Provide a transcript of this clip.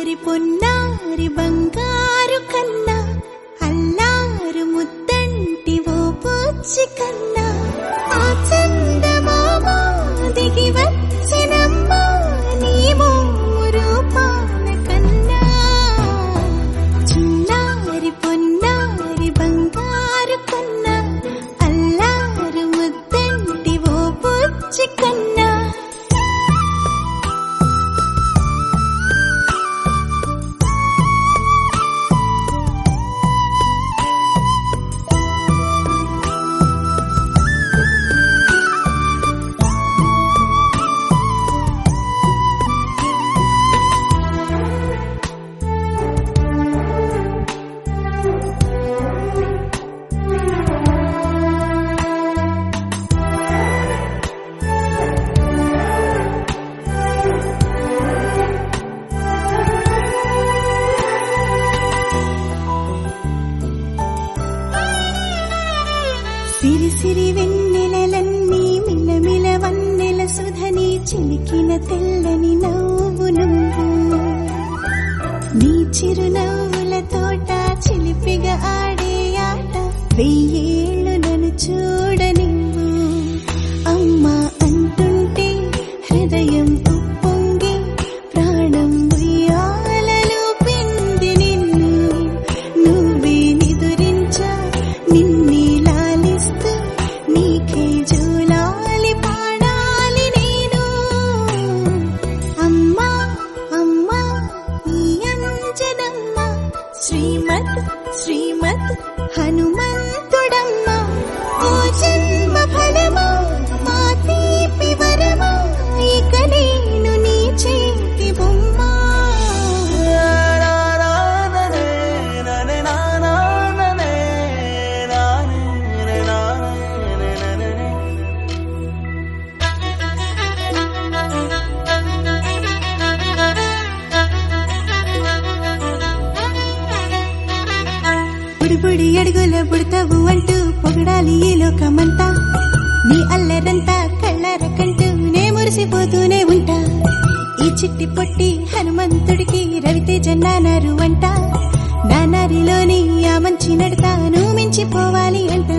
చిన్నారి పొన్నారి బంగారు కన్నా అల్లారు ముద్దంటి ఓ పూచి కన్నా ఆ చందమామ దిగి వచ్చినమ్మా నీ రూపాల కన్నా చిన్నారి పొన్నారి బంగారు కన్నా అల్లారు ముద్దంటి ఓ పూచి కన్నా సిరి సిరి వెన్నెలలన్నీ మిలమిల వన్నెల సుధని చిలికిన తెల్లని నవ్వు నువ్వు నీ చిరునవ్వుల తోట చిలిపిగా ఆడే ఆట వెయ్యేళ్ళు నన్ను చూడనివ్వు అమ్మా అంటుంటే హృదయం ఉప్పొంగి ప్రాణం ఉయ్యాలలో పిండి నిన్ను నువ్వే నిదురించా నిన్నే నీకే జూలాలి పాడాలి నేను అమ్మా అమ్మా ఈ అంజనమ్మ శ్రీమద్ శ్రీమద్ హనుమంతుడమ్మ ఓ జన్మ ఫలమా మా తీపి వరమా ఇక నేను నీ చేతి బొమ్మ బుడి అడుగుల బుడతావు అంటూ పొగడాలి ఈ లోకమంతా నీ అల్లరంతా కళ్ళారకంటూ నే మురిసిపోతూనే ఉంటా ఈ చిట్టి పొట్టి హనుమంతుడికి రవితేజ నానారు అంట నానారిలోని ఆ మంచి నడతా నువ్వు మించిపోవాలి అంట